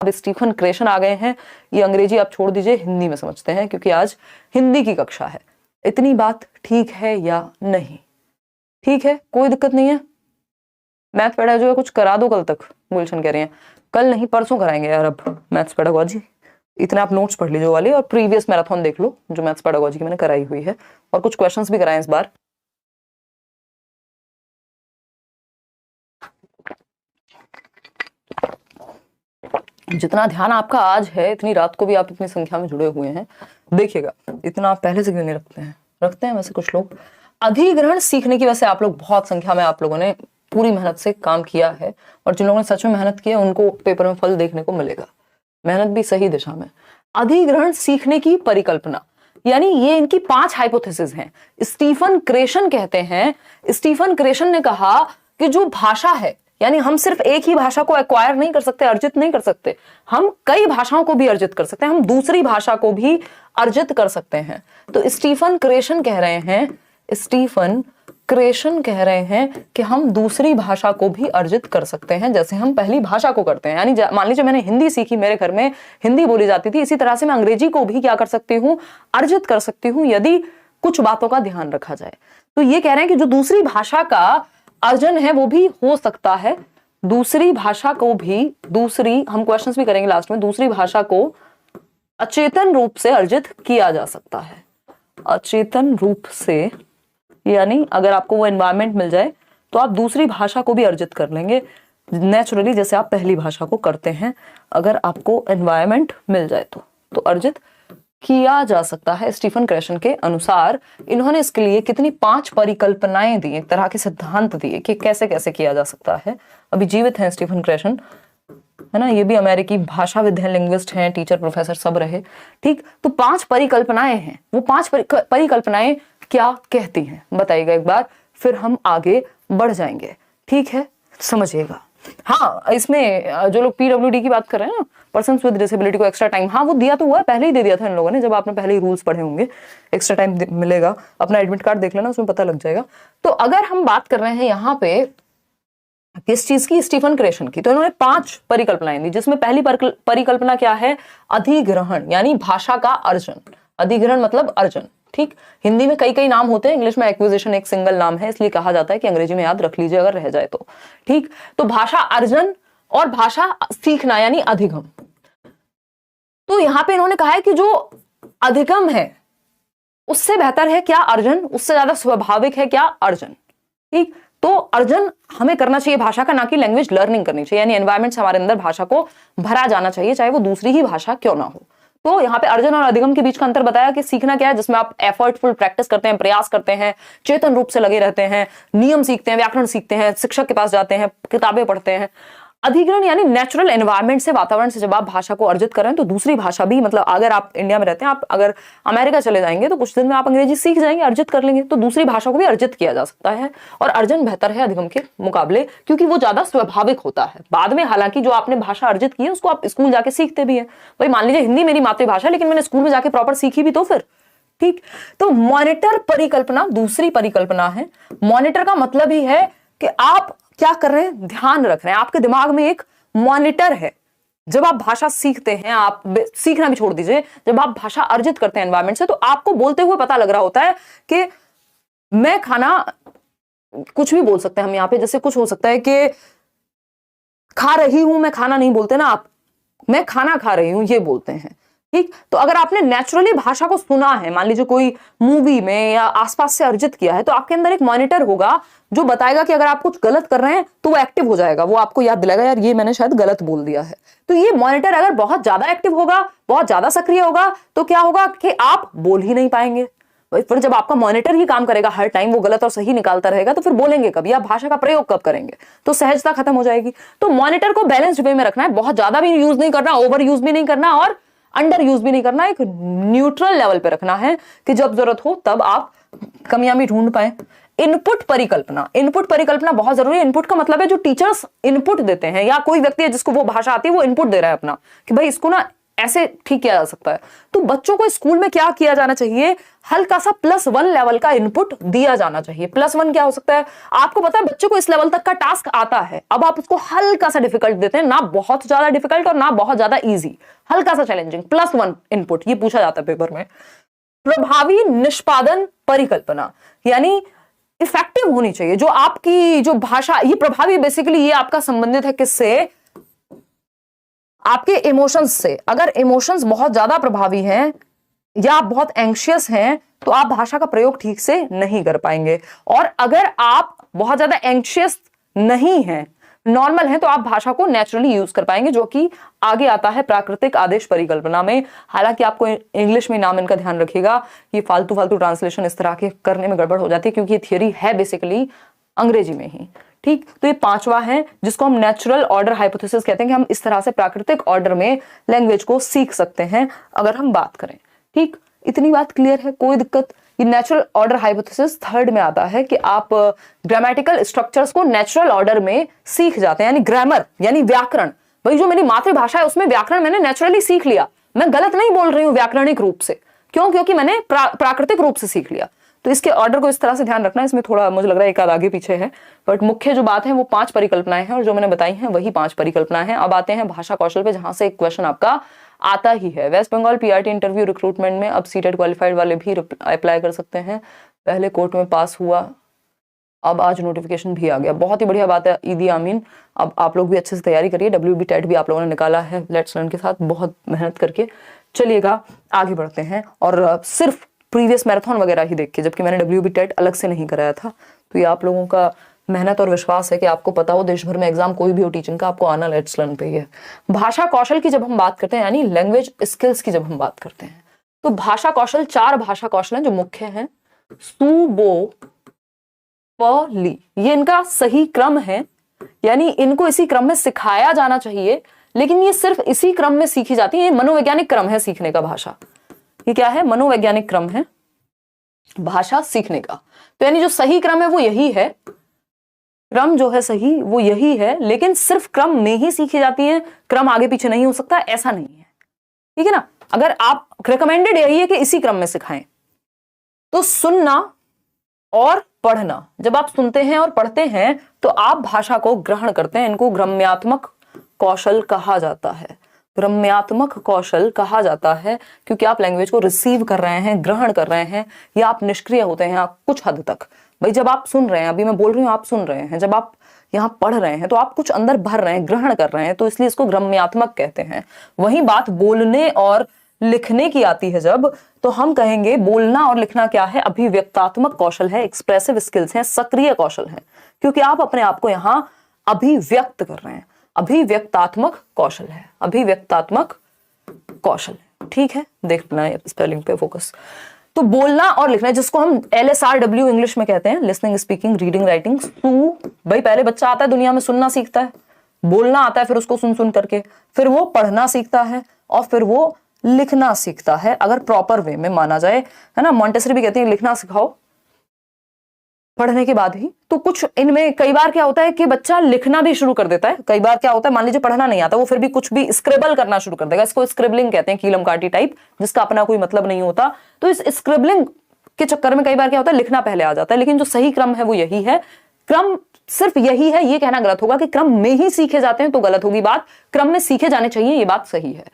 अब स्टीफन क्रेशन आ गए हैं, ये अंग्रेजी आप छोड़ दीजिए, हिंदी में समझते हैं क्योंकि आज हिंदी की कक्षा है। इतनी बात ठीक है या नहीं? ठीक है, कोई दिक्कत नहीं है। मैथ पेडागोजी कुछ करा दो कल तक, गुलशन कह रही हैं। कल नहीं परसों कराएंगे यार अब मैथ्स पेडागोजी। इतना आप नोट्स पढ़ लीजिए वाले और प्रीवियस मैराथन देख लो जो मैथ्स पेडागोजी की मैंने कराई हुई है, और कुछ क्वेश्चंस भी कराए इस बार। जितना ध्यान आपका आज है, इतनी रात को भी आप इतनी संख्या में जुड़े हुए हैं, देखिएगा इतना आप पहले से क्यों नहीं रखते हैं? रखते हैं वैसे कुछ लोग। अधिग्रहण सीखने की वैसे आप लोग बहुत संख्या में, आप लोगों ने पूरी मेहनत से काम किया है, और जिन लोगों ने सच में मेहनत की है उनको पेपर में फल देखने को मिलेगा। मेहनत भी सही दिशा में। अधिग्रहण सीखने की परिकल्पना, यानी ये इनकी 5 हाइपोथेसिस हैं। स्टीफन क्रेशन कहते हैं, स्टीफन क्रेशन ने कहा कि जो भाषा है, यानी हम सिर्फ एक ही भाषा को एक्वायर नहीं कर सकते, अर्जित नहीं कर सकते, हम कई भाषाओं को भी अर्जित कर सकते हैं, हम दूसरी भाषा को भी अर्जित कर सकते हैं। तो स्टीफन क्रेशन कह रहे हैं, स्टीफन क्रेशन कह रहे हैं कि हम दूसरी भाषा को भी अर्जित कर सकते हैं जैसे हम पहली भाषा को करते हैं। यानी मान लीजिए मैंने हिंदी सीखी, मेरे घर में हिंदी बोली जाती थी, इसी तरह से मैं अंग्रेजी को भी क्या कर सकती हूँ, अर्जित कर सकती हूँ, यदि कुछ बातों का ध्यान रखा जाए। तो ये कह रहे हैं कि जो दूसरी भाषा का अर्जन है वो भी हो सकता है, दूसरी भाषा को भी, दूसरी, हम क्वेश्चंस भी करेंगे लास्ट में, दूसरी भाषा को अचेतन रूप से अर्जित किया जा सकता है। अचेतन रूप से, यानी अगर आपको वो एनवायरनमेंट मिल जाए तो आप दूसरी भाषा को भी अर्जित कर लेंगे नेचुरली, जैसे आप पहली भाषा को करते हैं। अगर आपको एनवायरनमेंट मिल जाए तो अर्जित किया जा सकता है। स्टीफन क्रेशन के अनुसार इन्होंने इसके लिए कितनी 5 परिकल्पनाएं दी, एक तरह के सिद्धांत दिए कि कैसे कैसे किया जा सकता है। अभी जीवित हैं स्टीफन क्रेशन, है ना, ये भी अमेरिकी भाषा विद्या लिंग्विस्ट हैं, टीचर प्रोफेसर सब रहे। ठीक, तो 5 परिकल्पनाएं हैं। वो 5 परिकल्पनाएं क्या कहती हैं बताइएगा एक बार, फिर हम आगे बढ़ जाएंगे। ठीक है, समझिएगा। हाँ, इसमें जो लोग पीडब्ल्यूडी की बात कर रहे हैं ना, पर्सन्स विद डिसेबिलिटी को एक्स्ट्रा टाइम, हाँ वो दिया तो हुआ है, पहले ही दे दिया था इन लोगों ने, जब आपने पहले ही रूल्स पढ़े होंगे। एक्स्ट्रा टाइम मिलेगा, अपना एडमिट कार्ड देख लेना, उसमें पता लग जाएगा। तो अगर हम बात कर रहे हैं यहाँ पे किस चीज की, स्टीफन क्रेशन की, तो इन्होंने 5 परिकल्पनाएं दी, जिसमें पहली परिकल्पना क्या है, अधिग्रहण, यानी भाषा का अर्जन। अधिग्रहण मतलब अर्जन। ठीक, हिंदी में कई कई नाम होते हैं, इंग्लिश में एक्विजिशन एक सिंगल नाम है, इसलिए कहा जाता है कि अंग्रेजी में याद रख लीजिए अगर रह जाए तो। ठीक, तो भाषा अर्जन और भाषा सीखना यानी अधिगम। तो यहां पे इन्होंने कहा है कि जो अधिगम है उससे बेहतर है क्या अर्जन, उससे ज्यादा स्वाभाविक है क्या अर्जन। ठीक, तो अर्जन हमें करना चाहिए भाषा का, ना कि लैंग्वेज लर्निंग करनी चाहिए, यानी एनवायरमेंट से हमारे अंदर भाषा को भरा जाना चाहिए, चाहे वो दूसरी ही भाषा क्यों ना हो। तो यहाँ पे अर्जन और अधिगम के बीच का अंतर बताया कि सीखना क्या है, जिसमें आप एफर्टफुल प्रैक्टिस करते हैं, प्रयास करते हैं, चेतन रूप से लगे रहते हैं, नियम सीखते हैं, व्याकरण सीखते हैं, शिक्षक के पास जाते हैं, किताबें पढ़ते हैं। अधिग्रहण यानी नेचुरल एनवायरनमेंट से, वातावरण से जब आप भाषा को अर्जित करें तो दूसरी भाषा भी, मतलब अगर आप इंडिया में रहते हैं, आप अगर अमेरिका चले जाएंगे तो कुछ दिन में आप अंग्रेजी सीख जाएंगे, अर्जित कर लेंगे, तो दूसरी भाषा को भी अर्जित किया जा सकता है। और अर्जन बेहतर है अधिगम के मुकाबले, क्योंकि वो ज्यादा स्वाभाविक होता है। बाद में हालांकि जो आपने भाषा अर्जित की है उसको आप स्कूल जाके सीखते भी है। भाई मान लीजिए हिंदी मेरी मातृभाषा, लेकिन मैंने स्कूल में जाके प्रॉपर सीखी भी तो फिर। ठीक, तो मॉनिटर परिकल्पना दूसरी परिकल्पना है। मॉनिटर का मतलब ही है कि आप क्या कर रहे हैं, ध्यान रख रहे हैं, आपके दिमाग में एक मॉनिटर है। जब आप भाषा सीखते हैं, आप सीखना भी छोड़ दीजिए, जब आप भाषा अर्जित करते हैं एनवायरनमेंट से, तो आपको बोलते हुए पता लग रहा होता है कि मैं खाना, कुछ भी बोल सकते हैं हम यहाँ पे, जैसे कुछ हो सकता है कि खा रही हूं, मैं खाना नहीं बोलते ना आप, मैं खाना खा रही हूं ये बोलते हैं। ठीक, तो अगर आपने नेचुरली भाषा को सुना है, मान लीजिए कोई मूवी में या आसपास से अर्जित किया है, तो आपके अंदर एक मॉनिटर होगा जो बताएगा कि अगर आप कुछ गलत कर रहे हैं तो वो एक्टिव हो जाएगा, वो आपको याद दिलाएगा यार ये मैंने शायद गलत बोल दिया है। तो ये मॉनिटर अगर बहुत ज्यादा एक्टिव होगा, बहुत ज्यादा सक्रिय होगा, तो क्या होगा कि आप बोल ही नहीं पाएंगे। फिर जब आपका मॉनिटर ही काम करेगा हर टाइम, वो गलत और सही निकालता रहेगा, तो फिर बोलेंगे कब, या भाषा का प्रयोग कब करेंगे, तो सहजता खत्म हो जाएगी। तो मॉनिटर को बैलेंस्ड वे में रखना है, बहुत ज्यादा भी यूज नहीं करना, ओवर यूज भी नहीं करना और अंडर यूज भी नहीं करना, एक न्यूट्रल लेवल पे रखना है कि जब जरूरत हो तब आप कमियां भी ढूंढ पाए। इनपुट परिकल्पना, इनपुट परिकल्पना बहुत जरूरी है। इनपुट का मतलब है जो टीचर्स इनपुट देते हैं, या कोई व्यक्ति है जिसको वो भाषा आती है वो इनपुट दे रहा है अपना, कि भाई इसको ना ऐसे ठीक किया जा सकता है। तो बच्चों को स्कूल में क्या किया जाना चाहिए, हल्का सा +1 लेवल का इनपुट दिया जाना चाहिए। +1 क्या हो सकता है, आपको पता है बच्चे को इस लेवल तक का टास्क आता है, अब आप उसको हल्का सा डिफिकल्ट देते हैं, ना बहुत ज्यादा डिफिकल्ट और ना बहुत ज्यादा इजी, हल्का सा चैलेंजिंग, +1 इनपुट, ये पूछा जाता है पेपर में। प्रभावी निष्पादन परिकल्पना, यानी इफेक्टिव होनी चाहिए जो आपकी जो भाषा, ये प्रभावी बेसिकली ये आपका संबंधित है किससे, आपके इमोशंस से। अगर इमोशंस बहुत ज्यादा प्रभावी हैं या आप बहुत एंग्शियस हैं तो आप भाषा का प्रयोग ठीक से नहीं कर पाएंगे, और अगर आप बहुत ज्यादा एंग्शियस नहीं हैं, नॉर्मल है, तो आप भाषा को नेचुरली यूज कर पाएंगे, जो कि आगे आता है प्राकृतिक आदेश परिकल्पना में। हालांकि आपको इंग्लिश में नाम इनका ध्यान रखिएगा, ये फालतू ट्रांसलेशन इस तरह के करने में गड़बड़ हो जाती है क्योंकि ये थियोरी है बेसिकली अंग्रेजी में ही। ठीक, तो ये 5वां है जिसको हम नेचुरल ऑर्डर हाइपोथेसिस कहते हैं कि हम इस तरह से प्राकृतिक ऑर्डर में लैंग्वेज को सीख सकते हैं अगर हम बात करें। ठीक, इतनी बात क्लियर है, कोई दिक्कत। ये नेचुरल ऑर्डर हाइपोथेसिस 3rd में आता है कि आप ग्रामेटिकल स्ट्रक्चर्स को नेचुरल ऑर्डर में सीख जाते हैं, यानी ग्रामर यानी व्याकरण, भाई जो मेरी मातृभाषा है उसमें व्याकरण मैंने नेचुरली सीख लिया, मैं गलत नहीं बोल रही हूं व्याकरणिक रूप से, क्यों, क्योंकि मैंने प्राकृतिक रूप से सीख लिया। तो इसके ऑर्डर को इस तरह से ध्यान रखना, इसमें थोड़ा मुझे लग रहा है एक आध आगे पीछे है, बट मुख्य जो बात है वो 5 परिकल्पनाएं हैं और जो मैंने बताई हैं वही 5 परिकल्पनाएं हैं। अब आते हैं भाषा कौशल पे, जहां से एक क्वेश्चन आपका आता ही है। West Bengal PRT interview recruitment में अब सीटेट क्वालिफाइड वाले भी अप्लाई कर सकते हैं। पहले कोर्ट में पास हुआ, अब आज नोटिफिकेशन भी आ गया, बहुत ही बढ़िया बात है ईदी आमीन। अब आप लोग भी अच्छे से तैयारी करिए, WB टेट भी आप लोगों ने निकाला है लेट्स लर्न के साथ, बहुत मेहनत करके चलिएगा, आगे बढ़ते हैं। और सिर्फ प्रीवियस मैराथन वगैरह ही देख के, जबकि मैंने WB टेट अलग से नहीं कराया था, तो ये आप लोगों का मेहनत और विश्वास है कि आपको पता हो, देश भर में एग्जाम कोई भी हो टीचिंग का, आपको आना लेट्स लर्न पे ही है। भाषा कौशल की जब हम बात करते हैं, यानी लैंग्वेज स्किल्स की जब हम बात करते हैं, तो भाषा कौशल 4 भाषा कौशल हैं जो मुख्य हैं, सु, बो, प, ली, ये इनका सही क्रम है, यानी इनको इसी क्रम में सिखाया जाना चाहिए, लेकिन ये सिर्फ इसी क्रम में सीखी जाती है। ये मनोवैज्ञानिक क्रम है सीखने का भाषा, ये क्या है, मनोवैज्ञानिक क्रम है भाषा सीखने का। तो यानी जो सही क्रम है वो यही है, क्रम जो है सही वो यही है, लेकिन सिर्फ क्रम में ही सीखी जाती है, क्रम आगे पीछे नहीं हो सकता, ऐसा नहीं है, ठीक है ना। अगर आप रिकमेंडेड यही है कि इसी क्रम में सिखाएं, तो सुनना और पढ़ना, जब आप सुनते हैं और पढ़ते हैं तो आप भाषा को ग्रहण करते हैं, इनको ग्रम्यात्मक कौशल कहा जाता है, ग्रम्यात्मक कौशल कहा जाता है, क्योंकि आप लैंग्वेज को रिसीव कर रहे हैं, ग्रहण कर रहे हैं, या आप निष्क्रिय होते हैं आप कुछ हद तक। भाई जब आप सुन रहे हैं, अभी मैं बोल रही हूं आप सुन रहे हैं, जब आप यहाँ पढ़ रहे हैं तो आप कुछ अंदर भर रहे हैं, ग्रहण कर रहे हैं, तो इसलिए इसको ग्रम्यात्मक कहते हैं। वही बात बोलने और लिखने की आती है जब, तो हम कहेंगे बोलना और लिखना क्या है, अभिव्यक्तात्मक कौशल है, एक्सप्रेसिव स्किल्स हैं, सक्रिय कौशल है, क्योंकि आप अपने आप को यहाँ अभिव्यक्त कर रहे हैं, अभिव्यक्तात्मक कौशल है, अभिव्यक्तात्मक कौशल, ठीक है। देखना है स्पेलिंग पे फोकस। तो बोलना और लिखना, जिसको हम LSRW इंग्लिश में कहते हैं, लिसनिंग, स्पीकिंग, रीडिंग, राइटिंग। सु, भाई पहले बच्चा आता है दुनिया में सुनना सीखता है, बोलना आता है, फिर उसको सुन सुन करके, फिर वो पढ़ना सीखता है और फिर वो लिखना सीखता है, अगर प्रॉपर वे में माना जाए, है ना। मॉन्टेसरी भी कहती है लिखना सिखाओ पढ़ने के बाद ही। तो कुछ इनमें कई बार क्या होता है कि बच्चा लिखना भी शुरू कर देता है, कई बार क्या होता है मान लीजिए पढ़ना नहीं आता, वो फिर भी कुछ भी स्क्रिबल करना शुरू कर देगा, इसको स्क्रिबलिंग कहते हैं, कीलम काटी टाइप, जिसका अपना कोई मतलब नहीं होता। तो इस स्क्रिबलिंग के चक्कर में कई बार क्या होता है, लिखना पहले आ जाता है, लेकिन जो सही क्रम है वो यही है। क्रम सिर्फ यही है, ये कहना गलत होगा कि क्रम में ही सीखे जाते हैं, तो गलत होगी बात, क्रम में सीखे जाने चाहिए, ये बात सही है।